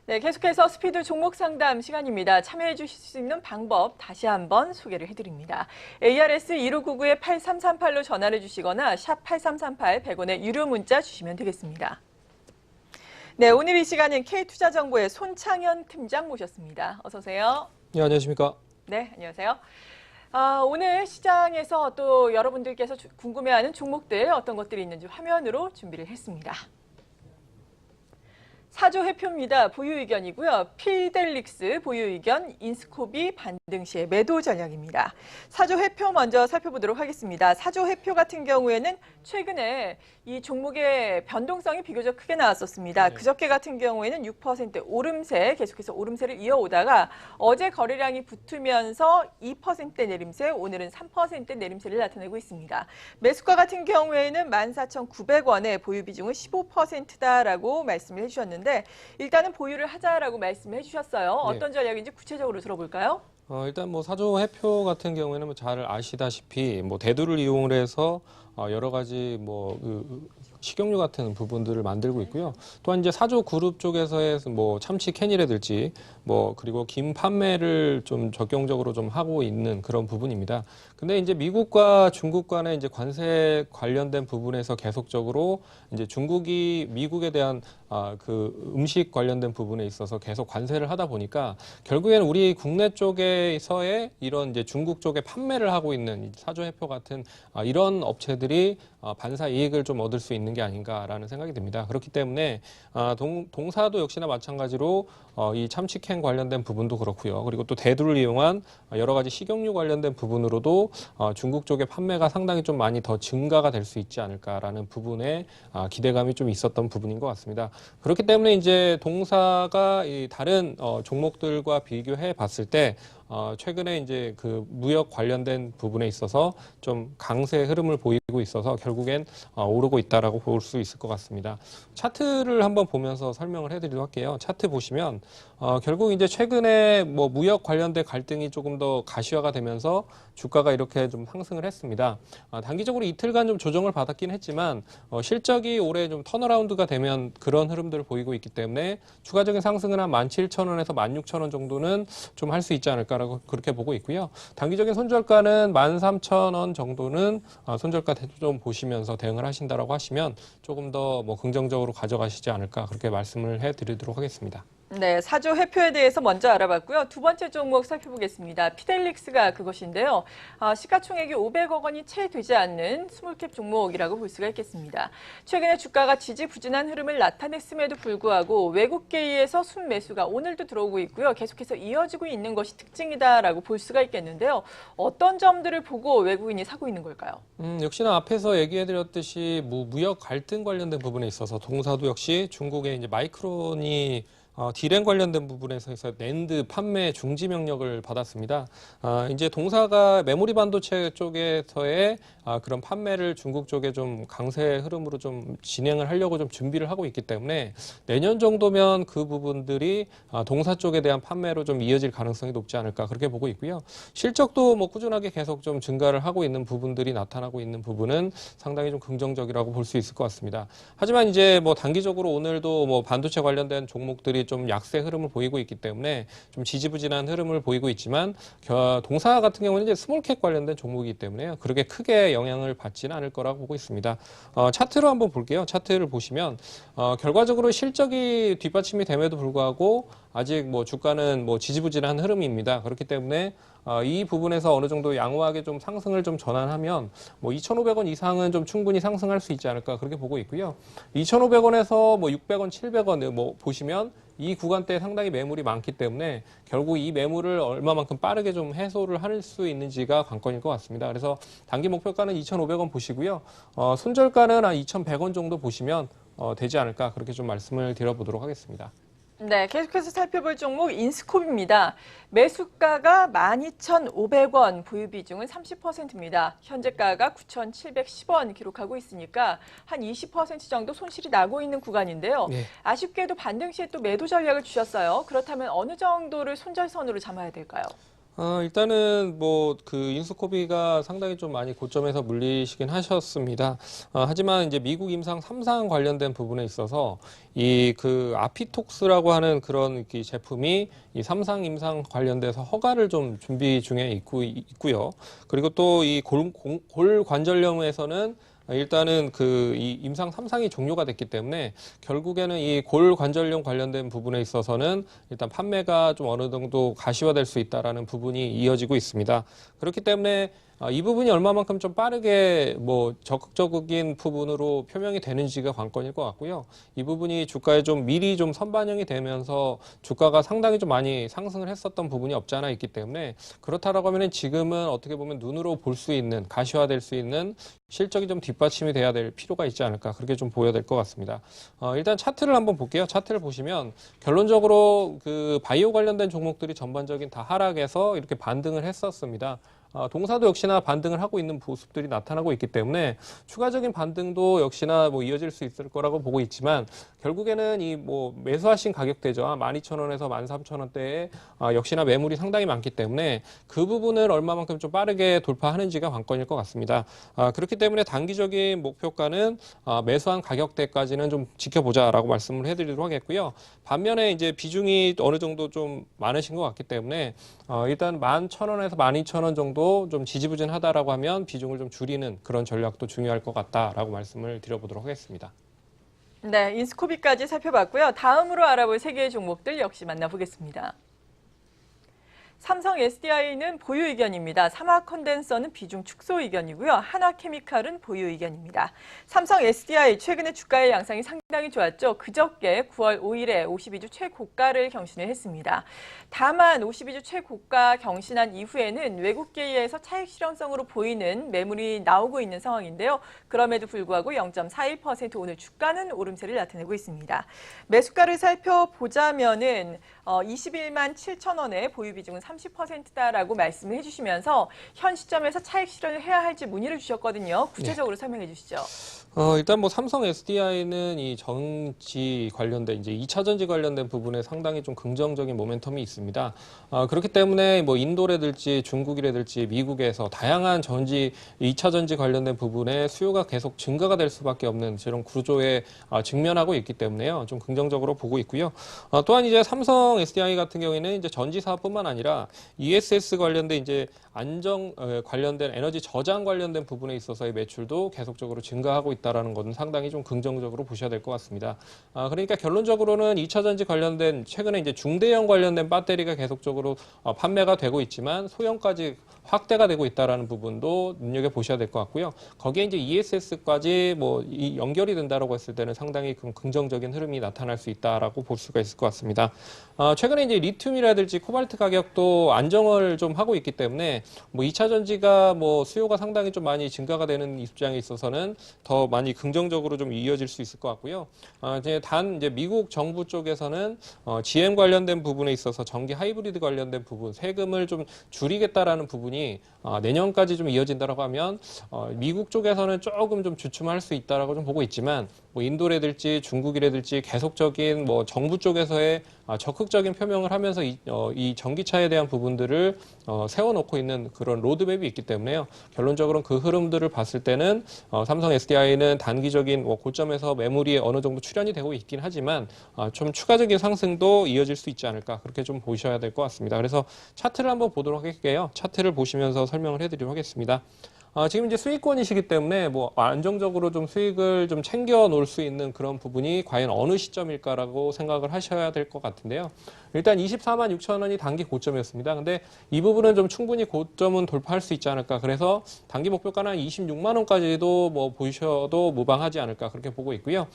네, 계속해서 스피드 종목 상담 시간입니다. 참여해 주실 수 있는 방법 다시 한번 소개를 해드립니다. ARS 1599-8338로 전화를 주시거나 샵 8338 100원의 유료 문자 주시면 되겠습니다. 네, 오늘 이 시간은 K투자정보의 손창현 팀장 모셨습니다. 어서 오세요. 네, 안녕하십니까? 네, 안녕하세요. 오늘 시장에서 또 여러분들께서 궁금해하는 종목들 어떤 것들이 있는지 화면으로 준비를 했습니다. 사조 회표입니다. 보유 의견이고요. 피델릭스 보유 의견, 인스코비 반등 시의 매도 전략입니다. 사조 회표 먼저 살펴보도록 하겠습니다. 사조 회표 같은 경우에는 최근에 이 종목의 변동성이 비교적 크게 나왔었습니다. 네. 그저께 같은 경우에는 6% 오름세, 계속해서 오름세를 이어오다가 어제 거래량이 붙으면서 2% 내림세, 오늘은 3% 내림세를 나타내고 있습니다. 매수가 같은 경우에는 14,900원에 보유 비중은 15%다라고 말씀을 해주셨는데 일단은 보유를 하자라고 말씀을 해주셨어요. 어떤 전략인지 구체적으로 들어볼까요? 일단 뭐 사조 회표 같은 경우에는 뭐 잘 아시다시피 뭐 대두를 이용을 해서 여러 가지 식용유 같은 부분들을 만들고 있고요. 또한 이제 사조 그룹 쪽에서의 뭐 참치 캔이라든지 그리고 김 판매를 좀 적극적으로 좀 하고 있는 그런 부분입니다. 근데 이제 미국과 중국 간의 이제 관세 관련된 부분에서 계속적으로 이제 중국이 미국에 대한 그 음식 관련된 부분에 있어서 계속 관세를 하다 보니까 결국에는 우리 국내 쪽에서의 이런 이제 중국 쪽에 판매를 하고 있는 사조 회표 같은 이런 업체들이 반사 이익을 좀 얻을 수 있는 게 아닌가라는 생각이 듭니다. 그렇기 때문에 동사도 역시나 마찬가지로 이 참치캔 관련된 부분도 그렇고요. 그리고 또 대두를 이용한 여러 가지 식용유 관련된 부분으로도 중국 쪽의 판매가 상당히 좀 많이 더 증가가 될 수 있지 않을까라는 부분에 기대감이 좀 있었던 부분인 것 같습니다. 그렇기 때문에 이제 동사가 이 다른 종목들과 비교해 봤을 때 최근에 이제 그 무역 관련된 부분에 있어서 좀 강세 흐름을 보이고 있어서 결국엔 오르고 있다라고 볼 수 있을 것 같습니다. 차트를 한번 보면서 설명을 해드리도록 할게요. 차트 보시면 결국 이제 최근에 뭐 무역 관련된 갈등이 조금 더 가시화가 되면서 주가가 이렇게 좀 상승을 했습니다. 단기적으로 이틀간 좀 조정을 받았긴 했지만 실적이 올해 좀 턴어라운드가 되면 그런 흐름들을 보이고 있기 때문에 추가적인 상승은 한 17,000원에서 16,000원 정도는 좀 할 수 있지 않을까라고 그렇게 보고 있고요. 단기적인 손절가는 13,000원 정도는 손절가 좀 보시면서 대응을 하신다라고 하시면 조금 더 뭐 긍정적으로 가져가시지 않을까 그렇게 말씀을 해드리도록 하겠습니다. 네, 사조 회표에 대해서 먼저 알아봤고요. 두 번째 종목 살펴보겠습니다. 피델릭스가 그것인데요. 시가총액이 500억 원이 채 되지 않는 스몰캡 종목이라고 볼 수가 있겠습니다. 최근에 주가가 지지부진한 흐름을 나타냈음에도 불구하고 외국계에서 순매수가 오늘도 들어오고 있고요. 계속해서 이어지고 있는 것이 특징이다라고 볼 수가 있겠는데요. 어떤 점들을 보고 외국인이 사고 있는 걸까요? 역시나 앞에서 얘기해드렸듯이 무역 갈등 관련된 부분에 있어서 동사도 역시 중국의 이제 마이크론이 디램 관련된 부분에서 낸드 판매 중지 명령을 받았습니다. 이제 동사가 메모리 반도체 쪽에서의 그런 판매를 중국 쪽에 좀 강세 흐름으로 좀 진행을 하려고 좀 준비를 하고 있기 때문에 내년 정도면 그 부분들이 동사 쪽에 대한 판매로 좀 이어질 가능성이 높지 않을까 그렇게 보고 있고요. 실적도 뭐 꾸준하게 계속 좀 증가를 하고 있는 부분들이 나타나고 있는 부분은 상당히 좀 긍정적이라고 볼 수 있을 것 같습니다. 하지만 이제 뭐 단기적으로 오늘도 뭐 반도체 관련된 종목들이 좀 약세 흐름을 보이고 있기 때문에 좀 지지부진한 흐름을 보이고 있지만 동사 같은 경우는 이제 스몰캡 관련된 종목이기 때문에요. 그렇게 크게 영향을 받지는 않을 거라고 보고 있습니다. 차트로 한번 볼게요. 차트를 보시면 결과적으로 실적이 뒷받침이 됨에도 불구하고 아직 뭐 주가는 뭐 지지부진한 흐름입니다. 그렇기 때문에 이 부분에서 어느 정도 양호하게 좀 상승을 좀 전환하면 뭐 2,500원 이상은 좀 충분히 상승할 수 있지 않을까 그렇게 보고 있고요. 2,500원에서 뭐 600원, 700원 뭐 보시면 이 구간대에 상당히 매물이 많기 때문에 결국 이 매물을 얼마만큼 빠르게 좀 해소를 할 수 있는지가 관건일 것 같습니다. 그래서 단기 목표가는 2,500원 보시고요. 손절가는 한 2,100원 정도 보시면 되지 않을까 그렇게 좀 말씀을 드려보도록 하겠습니다. 네, 계속해서 살펴볼 종목 인스코비입니다. 매수가가 12,500원, 보유 비중은 30%입니다. 현재가가 9,710원 기록하고 있으니까 한 20% 정도 손실이 나고 있는 구간인데요. 네. 아쉽게도 반등 시에 또 매도 전략을 주셨어요. 그렇다면 어느 정도를 손절선으로 잡아야 될까요? 일단은 뭐 그 인수코비가 상당히 좀 많이 고점에서 물리시긴 하셨습니다. 하지만 이제 미국 임상 3상 관련된 부분에 있어서 이 그 아피톡스라고 하는 그런 이 제품이 이 3상 임상 관련돼서 허가를 좀 준비 중에 있고요. 그리고 또 이 골관절염에서는 일단은 그 이 임상 3상이 종료가 됐기 때문에 결국에는 이 골관절염 관련된 부분에 있어서는 일단 판매가 좀 어느 정도 가시화될 수 있다라는 부분이 이어지고 있습니다. 그렇기 때문에 이 부분이 얼마만큼 좀 빠르게 뭐 적극적인 부분으로 표명이 되는지가 관건일 것 같고요. 이 부분이 주가에 좀 미리 좀 선반영이 되면서 주가가 상당히 좀 많이 상승을 했었던 부분이 없지 않아 있기 때문에 그렇다라고 하면 지금은 어떻게 보면 눈으로 볼 수 있는 가시화될 수 있는 실적이 좀 뒷받침이 돼야 될 필요가 있지 않을까 그렇게 좀 보여야 될 것 같습니다. 일단 차트를 한번 볼게요. 차트를 보시면 결론적으로 그 바이오 관련된 종목들이 전반적인 다 하락해서 이렇게 반등을 했었습니다. 동사도 역시나 반등을 하고 있는 모습들이 나타나고 있기 때문에 추가적인 반등도 역시나 뭐 이어질 수 있을 거라고 보고 있지만 결국에는 이 뭐 매수하신 가격대죠. 12,000원에서 13,000원대에 역시나 매물이 상당히 많기 때문에 그 부분을 얼마만큼 좀 빠르게 돌파하는지가 관건일 것 같습니다. 그렇기 때문에 단기적인 목표가는 매수한 가격대까지는 좀 지켜보자라고 말씀을 해드리도록 하겠고요. 반면에 이제 비중이 어느 정도 좀 많으신 것 같기 때문에 일단 11,000원에서 12,000원 정도 좀 지지부진하다라고 하면 비중을 좀 줄이는 그런 전략도 중요할 것 같다라고 말씀을 드려보도록 하겠습니다. 네, 인스코비까지 살펴봤고요. 다음으로 알아볼 세 개의 종목들 역시 만나보겠습니다. 삼성 SDI는 보유 의견입니다. 삼화 컨덴서는 비중 축소 의견이고요. 한화케미칼은 보유 의견입니다. 삼성 SDI 최근에 주가의 양상이 상당히 좋았죠. 그저께 9월 5일에 52주 최고가를 경신을 했습니다. 다만 52주 최고가 경신한 이후에는 외국계에 의해서 차익 실현성으로 보이는 매물이 나오고 있는 상황인데요. 그럼에도 불구하고 0.41% 오늘 주가는 오름세를 나타내고 있습니다. 매수가를 살펴보자면은 21만 7천 원의 보유 비중은 30%다라고 말씀을 해주시면서 현 시점에서 차익 실현을 해야 할지 문의를 주셨거든요. 구체적으로 설명해 주시죠. 일단 뭐 삼성 SDI는 이 전지 관련된 이제 2차 전지 관련된 부분에 상당히 좀 긍정적인 모멘텀이 있습니다. 그렇기 때문에 뭐 인도라든지 중국이라든지 미국에서 다양한 전지 2차 전지 관련된 부분에 수요가 계속 증가가 될 수밖에 없는 이런 구조에 직면하고 있기 때문에요. 좀 긍정적으로 보고 있고요. 또한 이제 삼성 SDI 같은 경우에는 이제 전지 사업뿐만 아니라 ESS 관련된 이제 안정 관련된 에너지 저장 관련된 부분에 있어서의 매출도 계속적으로 증가하고 있다라는 것은 상당히 좀 긍정적으로 보셔야 될 것 같습니다. 그러니까 결론적으로는 2차 전지 관련된 최근에 이제 중대형 관련된 배터리가 계속적으로 판매가 되고 있지만 소형까지 확대가 되고 있다라는 부분도 눈여겨 보셔야 될 것 같고요. 거기에 이제 ESS까지 뭐 연결이 된다라고 했을 때는 상당히 긍정적인 흐름이 나타날 수 있다라고 볼 수가 있을 것 같습니다. 최근에 이제 리튬이라든지 코발트 가격도 안정을 좀 하고 있기 때문에 뭐 2차 전지가 뭐 수요가 상당히 좀 많이 증가가 되는 입장에 있어서는 더 많이 긍정적으로 좀 이어질 수 있을 것 같고요. 이제 미국 정부 쪽에서는 GM 관련된 부분에 있어서 전기 하이브리드 관련된 부분 세금을 좀 줄이겠다라는 부분이 내년까지 좀 이어진다라고 하면 미국 쪽에서는 조금 좀 주춤할 수 있다라고 좀 보고 있지만 뭐 인도라든지 중국이라든지 계속적인 뭐 정부 쪽에서의 적극적인 표명을 하면서 이 전기차에 대한 부분들을 세워놓고 있는 그런 로드맵이 있기 때문에요. 결론적으로는 그 흐름들을 봤을 때는 삼성 SDI는 단기적인 고점에서 매물이 어느 정도 출현이 되고 있긴 하지만 좀 추가적인 상승도 이어질 수 있지 않을까 그렇게 좀 보셔야 될 것 같습니다. 그래서 차트를 한번 보도록 할게요. 차트를 보시면서 설명을 해드리도록 하겠습니다. 지금 이제 수익권이시기 때문에 뭐 안정적으로 좀 수익을 좀 챙겨 놓을 수 있는 그런 부분이 과연 어느 시점일까라고 생각을 하셔야 될 것 같은데요. 일단 24만 6천 원이 단기 고점이었습니다. 근데 이 부분은 좀 충분히 고점은 돌파할 수 있지 않을까. 그래서 단기 목표가는 26만 원까지도 뭐 보셔도 무방하지 않을까 그렇게 보고 있고요.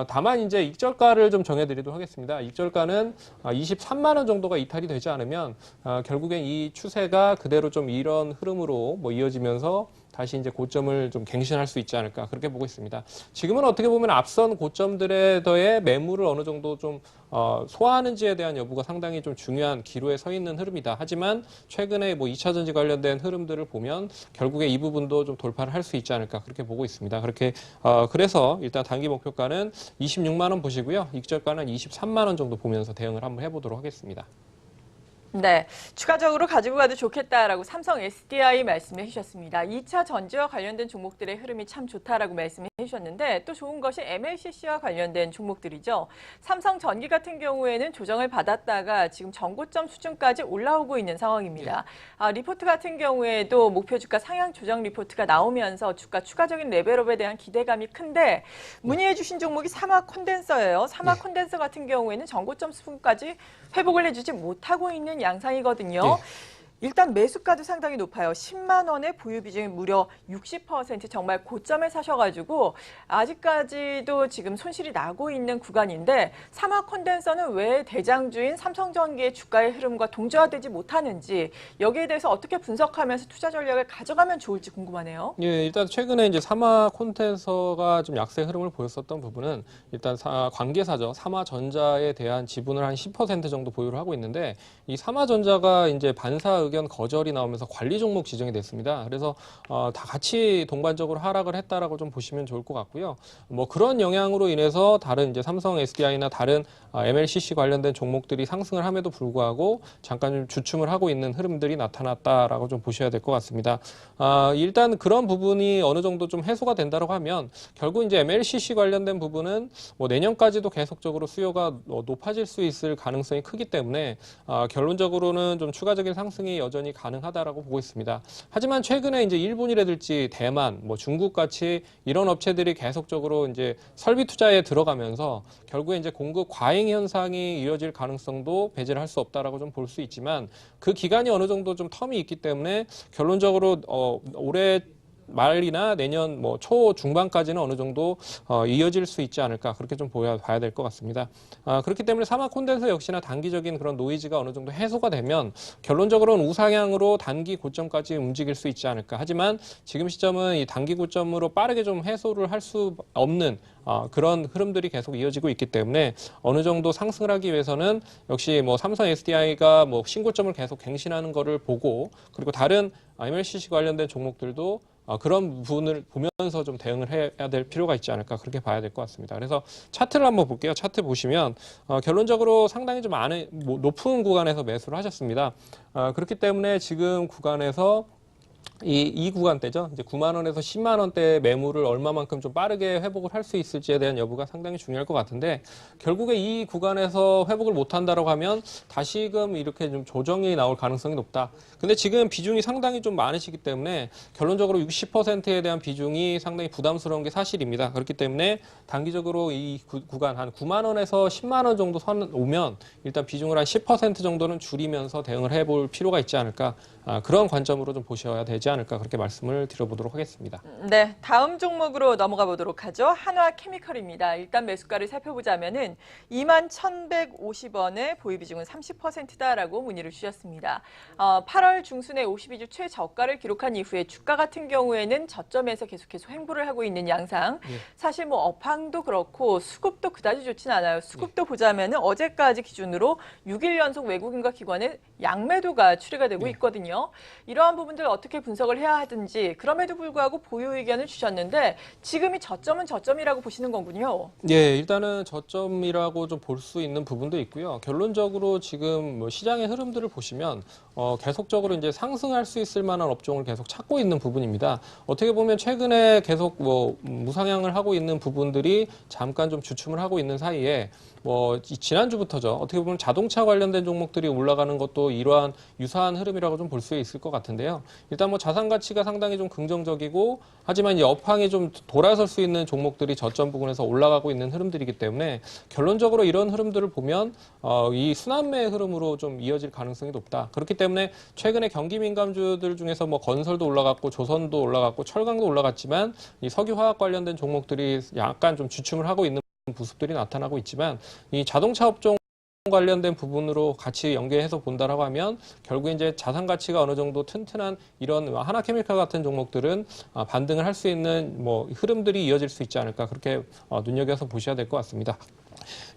다만 이제 익절가를 좀 정해드리도록 하겠습니다. 익절가는 23만 원 정도가 이탈이 되지 않으면 결국엔 이 추세가 그대로 좀 이런 흐름으로 뭐 이어지면서 다시 이제 고점을 좀 갱신할 수 있지 않을까 그렇게 보고 있습니다. 지금은 어떻게 보면 앞선 고점들에 더해 매물을 어느 정도 좀 소화하는지에 대한 여부가 상당히 좀 중요한 기로에 서 있는 흐름이다. 하지만 최근에 뭐 2차 전지 관련된 흐름들을 보면 결국에 이 부분도 좀 돌파를 할 수 있지 않을까 그렇게 보고 있습니다. 그렇게 그래서 일단 단기 목표가는 26만 원 보시고요. 익절가는 23만 원 정도 보면서 대응을 한번 해보도록 하겠습니다. 네, 추가적으로 가지고 가도 좋겠다라고 삼성 SDI 말씀해 주셨습니다. 2차 전지와 관련된 종목들의 흐름이 참 좋다라고 말씀해 주셨는데 또 좋은 것이 MLCC와 관련된 종목들이죠. 삼성전기 같은 경우에는 조정을 받았다가 지금 전고점 수준까지 올라오고 있는 상황입니다. 리포트 같은 경우에도 목표 주가 상향 조정 리포트가 나오면서 주가 추가적인 레벨업에 대한 기대감이 큰데 문의해 주신 종목이 사마 콘덴서예요. 사마 콘덴서 같은 경우에는 전고점 수준까지 회복을 해주지 못하고 있는 양상이거든요. 일단 매수가도 상당히 높아요. 10만 원의 보유 비중이 무려 60% 정말 고점에 사셔가지고 아직까지도 지금 손실이 나고 있는 구간인데 사마 콘덴서는 왜 대장주인 삼성전기의 주가의 흐름과 동조화되지 못하는지 여기에 대해서 어떻게 분석하면서 투자 전략을 가져가면 좋을지 궁금하네요. 예, 일단 최근에 이제 사마 콘텐서가 좀 약세 흐름을 보였었던 부분은 일단 관계사죠. 사마전자에 대한 지분을 한 10% 정도 보유를 하고 있는데 이 사마전자가 이제 반사 의견 거절이 나오면서 관리 종목 지정이 됐습니다. 그래서 다 같이 동반적으로 하락을 했다라고 좀 보시면 좋을 것 같고요. 뭐 그런 영향으로 인해서 다른 이제 삼성 SDI나 다른 MLCC 관련된 종목들이 상승을 함에도 불구하고 잠깐 좀 주춤을 하고 있는 흐름들이 나타났다라고 좀 보셔야 될 것 같습니다. 일단 그런 부분이 어느 정도 좀 해소가 된다고 하면 결국 이제 MLCC 관련된 부분은 뭐 내년까지도 계속적으로 수요가 높아질 수 있을 가능성이 크기 때문에 결론적으로는 좀 추가적인 상승이 여전히 가능하다라고 보고 있습니다. 하지만 최근에 이제 일본이라든지 대만, 뭐 중국 같이 이런 업체들이 계속적으로 이제 설비 투자에 들어가면서 결국에 이제 공급 과잉 현상이 이어질 가능성도 배제를 할 수 없다라고 좀 볼 수 있지만 그 기간이 어느 정도 좀 텀이 있기 때문에 결론적으로 올해 말이나 내년 뭐 초 중반까지는 어느 정도 이어질 수 있지 않을까 그렇게 좀 봐야 될 것 같습니다. 그렇기 때문에 사마 콘덴서 역시나 단기적인 그런 노이즈가 어느 정도 해소가 되면 결론적으로는 우상향으로 단기 고점까지 움직일 수 있지 않을까. 하지만 지금 시점은 이 단기 고점으로 빠르게 좀 해소를 할 수 없는 그런 흐름들이 계속 이어지고 있기 때문에 어느 정도 상승을 하기 위해서는 역시 뭐 삼성 SDI가 뭐 신고점을 계속 갱신하는 거를 보고 그리고 다른 MLCC 관련된 종목들도 그런 부분을 보면서 좀 대응을 해야 될 필요가 있지 않을까 그렇게 봐야 될 것 같습니다. 그래서 차트를 한번 볼게요. 차트 보시면 결론적으로 상당히 좀 높은 구간에서 매수를 하셨습니다. 그렇기 때문에 지금 구간에서 이 구간대죠. 이제 9만 원에서 10만 원대 매물을 얼마만큼 좀 빠르게 회복을 할 수 있을지에 대한 여부가 상당히 중요할 것 같은데 결국에 이 구간에서 회복을 못 한다라고 하면 다시금 이렇게 좀 조정이 나올 가능성이 높다. 근데 지금 비중이 상당히 좀 많으시기 때문에 결론적으로 60%에 대한 비중이 상당히 부담스러운 게 사실입니다. 그렇기 때문에 단기적으로 이 구간 한 9만 원에서 10만 원 정도 선 오면 일단 비중을 한 10% 정도는 줄이면서 대응을 해볼 필요가 있지 않을까. 그런 관점으로 좀 보셔야 되지 않을까 그렇게 말씀을 드려보도록 하겠습니다. 네, 다음 종목으로 넘어가 보도록 하죠. 한화케미컬입니다. 일단 매수가를 살펴보자면은 21,150원에 보유 비중은 30%다라고 문의를 주셨습니다. 8월 중순에 52주 최저가를 기록한 이후에 주가 같은 경우에는 저점에서 계속해서 횡보를 하고 있는 양상. 사실 뭐 업황도 그렇고 수급도 그다지 좋진 않아요. 수급도 보자면은 어제까지 기준으로 6일 연속 외국인과 기관의 양매도가 추리가 되고 있거든요. 이러한 부분들 어떻게 분석을 해야 하든지 그럼에도 불구하고 보유 의견을 주셨는데 지금이 저점은 저점이라고 보시는 거군요. 예, 일단은 저점이라고 좀 볼 수 있는 부분도 있고요. 결론적으로 지금 뭐 시장의 흐름들을 보시면 계속적으로 이제 상승할 수 있을 만한 업종을 계속 찾고 있는 부분입니다. 어떻게 보면 최근에 계속 뭐 무상향을 하고 있는 부분들이 잠깐 좀 주춤을 하고 있는 사이에 뭐 지난주부터죠. 어떻게 보면 자동차 관련된 종목들이 올라가는 것도 이러한 유사한 흐름이라고 좀 볼 수 있을 것 같은데요. 일단 뭐 자산 가치가 상당히 좀 긍정적이고 하지만 이 업황이 좀 돌아설 수 있는 종목들이 저점 부근에서 올라가고 있는 흐름들이기 때문에 결론적으로 이런 흐름들을 보면 이 순환매의 흐름으로 좀 이어질 가능성이 높다. 그렇기 때문에 최근에 경기 민감주들 중에서 뭐 건설도 올라갔고 조선도 올라갔고 철강도 올라갔지만 이 석유화학 관련된 종목들이 약간 좀 주춤을 하고 있는 모습들이 나타나고 있지만 이 자동차 업종 관련된 부분으로 같이 연계해서 본다라고 하면 결국에 이제 자산 가치가 어느 정도 튼튼한 이런 하나케미칼 같은 종목들은 반등을 할 수 있는 뭐 흐름들이 이어질 수 있지 않을까 그렇게 눈여겨서 보셔야 될 것 같습니다.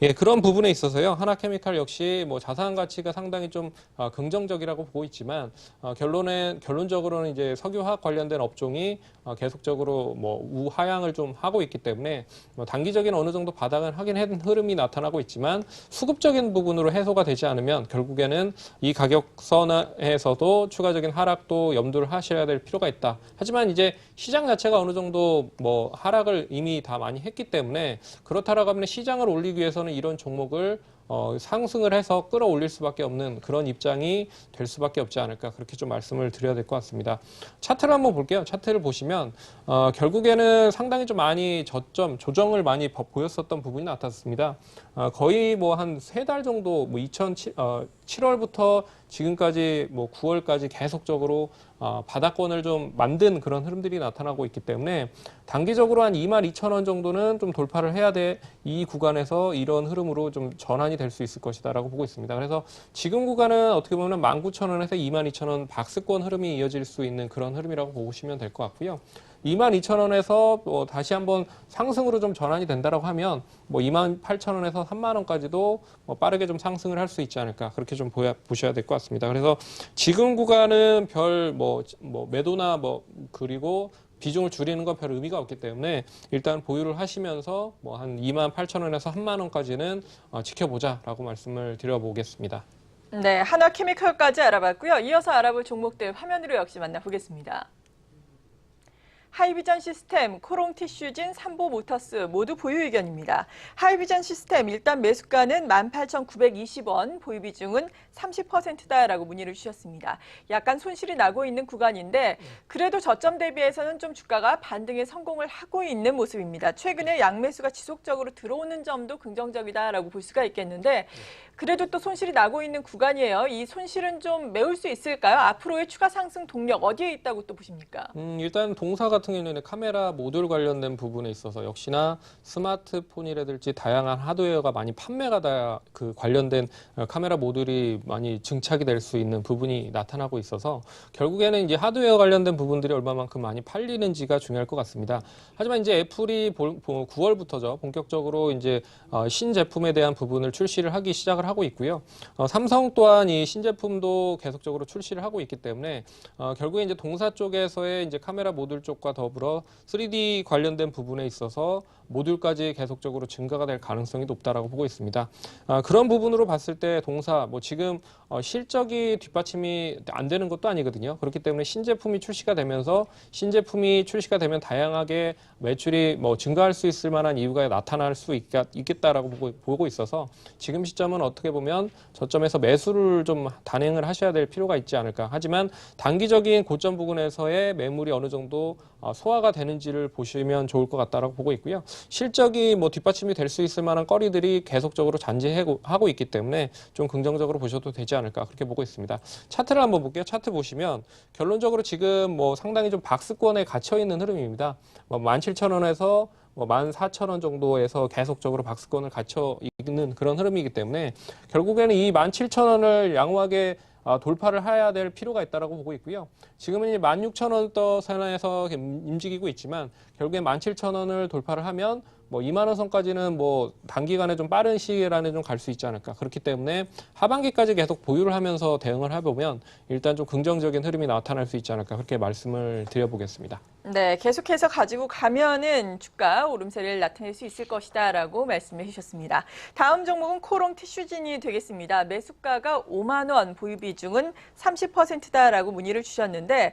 예, 그런 부분에 있어서요. 하나케미칼 역시 뭐 자산 가치가 상당히 좀 긍정적이라고 보고 있지만 결론적으로는 이제 석유화학 관련된 업종이 계속적으로 뭐 우하향을 좀 하고 있기 때문에 뭐 단기적인 어느 정도 바닥은 하긴 한 흐름이 나타나고 있지만 수급적인 부분으로 해소가 되지 않으면 결국에는 이 가격선에서도 추가적인 하락도 염두를 하셔야 될 필요가 있다. 하지만 이제 시장 자체가 어느 정도 뭐 하락을 이미 다 많이 했기 때문에 그렇다라고 하면 시장을 올리기 위해서는 이런 종목을 상승을 해서 끌어올릴 수밖에 없는 그런 입장이 될 수밖에 없지 않을까 그렇게 좀 말씀을 드려야 될 것 같습니다. 차트를 한번 볼게요. 차트를 보시면 결국에는 상당히 좀 많이 조정을 많이 보였었던 부분이 나타났습니다. 거의 뭐 한 3달 정도 뭐 7월부터 지금까지 뭐 9월까지 계속적으로 바닥권을 좀 만든 그런 흐름들이 나타나고 있기 때문에 단기적으로 한 22,000원 정도는 좀 돌파를 해야 돼. 이 구간에서 이런 흐름으로 좀 전환이 될 수 있을 것이다라고 보고 있습니다. 그래서 지금 구간은 어떻게 보면 19,000원에서 22,000원 박스권 흐름이 이어질 수 있는 그런 흐름이라고 보시면 될 것 같고요. 22,000원에서 다시 한번 상승으로 좀 전환이 된다라고 하면 뭐 28,000원에서 30,000원까지도 빠르게 좀 상승을 할 수 있지 않을까 그렇게 좀 보셔야 될 것 같습니다. 그래서 지금 구간은 별 매도나 그리고 비중을 줄이는 건 별 의미가 없기 때문에 일단 보유를 하시면서 뭐 한 28,000원에서 30,000원까지는 지켜보자라고 말씀을 드려보겠습니다. 네, 한화케미칼까지 알아봤고요. 이어서 알아볼 종목들 화면으로 역시 만나보겠습니다. 하이비전 시스템, 코롱티슈진, 삼보모터스 모두 보유 의견입니다. 하이비전 시스템 일단 매수가는 18,920원, 보유 비중은 30%다라고 문의를 주셨습니다. 약간 손실이 나고 있는 구간인데 그래도 저점 대비해서는 좀 주가가 반등에 성공을 하고 있는 모습입니다. 최근에 양매수가 지속적으로 들어오는 점도 긍정적이다라고 볼 수가 있겠는데 그래도 또 손실이 나고 있는 구간이에요. 이 손실은 좀 메울 수 있을까요? 앞으로의 추가 상승 동력 어디에 있다고 또 보십니까? 일단 동사 같은 경우에는 카메라 모듈 관련된 부분에 있어서 역시나 스마트폰이라든지 다양한 하드웨어가 많이 판매가 그 관련된 카메라 모듈이 많이 증착이 될 수 있는 부분이 나타나고 있어서 결국에는 이제 하드웨어 관련된 부분들이 얼마만큼 많이 팔리는지가 중요할 것 같습니다. 하지만 이제 애플이 9월부터죠. 본격적으로 이제 신제품에 대한 부분을 출시를 하기 시작을 하고 있고요. 삼성 또한 이 신제품도 계속적으로 출시를 하고 있기 때문에 결국에 이제 동사 쪽에서의 이제 카메라 모듈 쪽과 더불어 3D 관련된 부분에 있어서 모듈까지 계속적으로 증가가 될 가능성이 높다라고 보고 있습니다. 그런 부분으로 봤을 때 동사 지금 실적이 뒷받침이 안 되는 것도 아니거든요. 그렇기 때문에 신제품이 출시가 되면서 신제품이 출시가 되면 다양하게 매출이 증가할 수 있을 만한 이유가 나타날 수 있겠다라고 보고 있어서 지금 시점은 어떻게 보면 저점에서 매수를 좀 단행을 하셔야 될 필요가 있지 않을까. 하지만 단기적인 고점 부근에서의 매물이 어느 정도 소화가 되는지를 보시면 좋을 것 같다라고 보고 있고요. 실적이 뒷받침이 될 수 있을 만한 거리들이 계속적으로 잔재하고 있기 때문에 좀 긍정적으로 보셔도 되지 않을까 그렇게 보고 있습니다. 차트를 한번 볼게요. 차트 보시면 결론적으로 지금 상당히 좀 박스권에 갇혀 있는 흐름입니다. 17,000원에서 14,000원 정도에서 계속적으로 박스권을 갇혀 있는 그런 흐름이기 때문에 결국에는 이 17,000원을 양호하게 돌파를 해야 될 필요가 있다고 보고 있고요. 지금은 이제 16,000원 선에서 움직이고 있지만 결국에 17,000원을 돌파를 하면 2만 원 선까지는 단기간에 좀 빠른 시일 안에 좀 갈 수 있지 않을까. 그렇기 때문에 하반기까지 계속 보유를 하면서 대응을 해보면 일단 좀 긍정적인 흐름이 나타날 수 있지 않을까. 그렇게 말씀을 드려보겠습니다. 네, 계속해서 가지고 가면은 주가 오름세를 나타낼 수 있을 것이다라고 말씀해 주셨습니다. 다음 종목은 코롱 티슈진이 되겠습니다. 매수가가 5만 원, 보유 비중은 30%다라고 문의를 주셨는데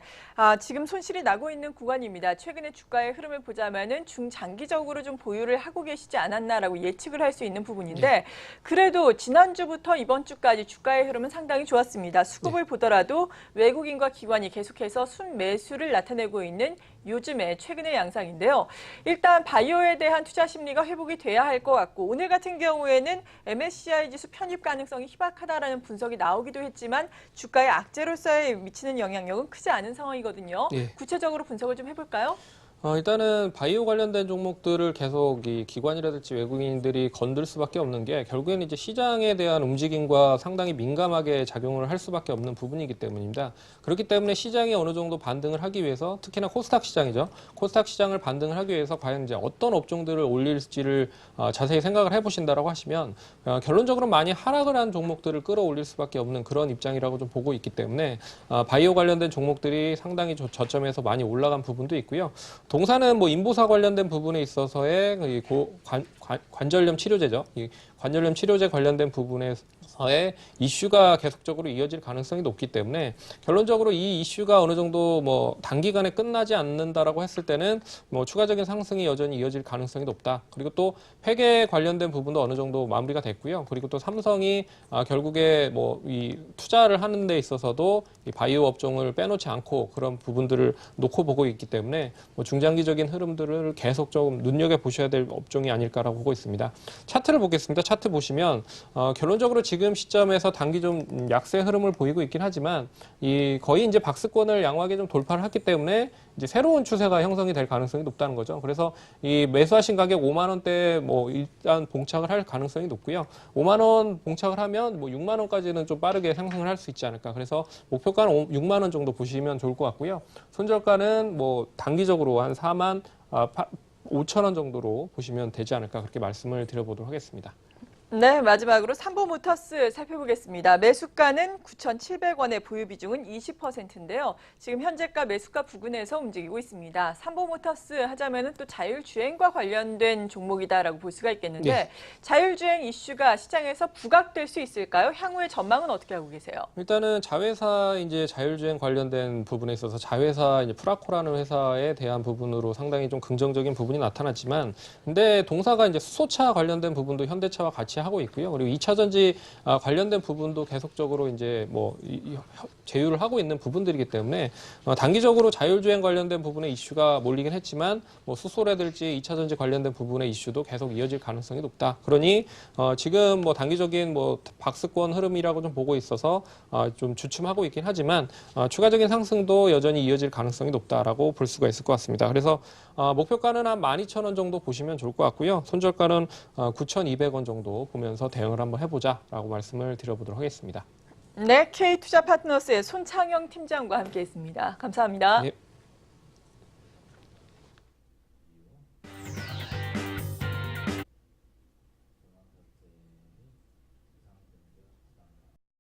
지금 손실이 나고 있는 구간입니다. 최근에 주가의 흐름을 보자면은 중장기적으로 좀 보유를 하고 계시지 않았나라고 예측을 할 수 있는 부분인데 그래도 지난주부터 이번 주까지 주가의 흐름은 상당히 좋았습니다. 수급을 보더라도 외국인과 기관이 계속해서 순매수를 나타내고 있는 요즘의 최근의 양상인데요. 일단 바이오에 대한 투자 심리가 회복이 돼야 할 것 같고 오늘 같은 경우에는 MSCI 지수 편입 가능성이 희박하다라는 분석이 나오기도 했지만 주가의 악재로서의 미치는 영향력은 크지 않은 상황이거든요. 구체적으로 분석을 좀 해볼까요? 일단은 바이오 관련된 종목들을 계속 이 기관이라든지 외국인들이 건들 수밖에 없는 게 결국에는 이제 시장에 대한 움직임과 상당히 민감하게 작용을 할 수밖에 없는 부분이기 때문입니다. 그렇기 때문에 시장이 어느 정도 반등을 하기 위해서 특히나 코스닥 시장이죠. 코스닥 시장을 반등을 하기 위해서 과연 이제 어떤 업종들을 올릴지를 자세히 생각을 해보신다라고 하시면 결론적으로 많이 하락을 한 종목들을 끌어올릴 수밖에 없는 그런 입장이라고 좀 보고 있기 때문에 바이오 관련된 종목들이 상당히 저점에서 많이 올라간 부분도 있고요. 동사는 뭐 인보사 관련된 부분에 있어서의 관절염 치료제죠. 이 관절염 치료제 관련된 부분에서의 이슈가 계속적으로 이어질 가능성이 높기 때문에 결론적으로 이 이슈가 어느 정도 뭐 단기간에 끝나지 않는다라고 했을 때는 뭐 추가적인 상승이 여전히 이어질 가능성이 높다. 그리고 또 폐계 관련된 부분도 어느 정도 마무리가 됐고요. 그리고 또 삼성이 결국에 뭐 이 투자를 하는 데 있어서도 이 바이오 업종을 빼놓지 않고 그런 부분들을 놓고 보고 있기 때문에 뭐 중장기적인 흐름들을 계속 좀 눈여겨보셔야 될 업종이 아닐까라고 보고 있습니다. 차트를 보겠습니다. 차트 보시면 결론적으로 지금 시점에서 단기 좀 약세 흐름을 보이고 있긴 하지만 이 거의 이제 박스권을 양호하게 좀 돌파를 했기 때문에 이제 새로운 추세가 형성이 될 가능성이 높다는 거죠. 그래서 이 매수하신 가격 5만 원대 뭐 일단 봉착을 할 가능성이 높고요. 5만 원 봉착을 하면 뭐 6만 원까지는 좀 빠르게 상승을 할 수 있지 않을까. 그래서 목표가는 6만 원 정도 보시면 좋을 것 같고요. 손절가는 뭐 단기적으로 한 4만 5천 원 정도로 보시면 되지 않을까 그렇게 말씀을 드려보도록 하겠습니다. 네, 마지막으로 삼보모터스 살펴보겠습니다. 매수가는 9,700원에 보유 비중은 20%인데요. 지금 현재가 매수가 부근에서 움직이고 있습니다. 삼보모터스 하자면은 또 자율주행과 관련된 종목이다라고 볼 수가 있겠는데 네. 자율주행 이슈가 시장에서 부각될 수 있을까요? 향후의 전망은 어떻게 하고 계세요? 일단은 자회사 이제 자율주행 관련된 부분에 있어서 자회사 이제 프라코라는 회사에 대한 부분으로 상당히 좀 긍정적인 부분이 나타났지만, 근데 동사가 이제 수소차 관련된 부분도 현대차와 같이 하고 있고요. 그리고 2차 전지 관련된 부분도 계속적으로 이제 뭐 제휴를 하고 있는 부분들이기 때문에 단기적으로 자율주행 관련된 부분에 이슈가 몰리긴 했지만 뭐 수소라든지 2차 전지 관련된 부분의 이슈도 계속 이어질 가능성이 높다. 그러니 지금 뭐 단기적인 뭐 박스권 흐름이라고 좀 보고 있어서 좀 주춤하고 있긴 하지만 추가적인 상승도 여전히 이어질 가능성이 높다라고 볼 수가 있을 것 같습니다. 그래서 목표가는 한 12,000원 정도 보시면 좋을 것 같고요. 손절가는 9,200원 정도 보면서 대응을 한번 해보자라고 말씀을 드려보도록 하겠습니다. 네, K투자파트너스의 손창영 팀장과 함께했습니다. 감사합니다. 네.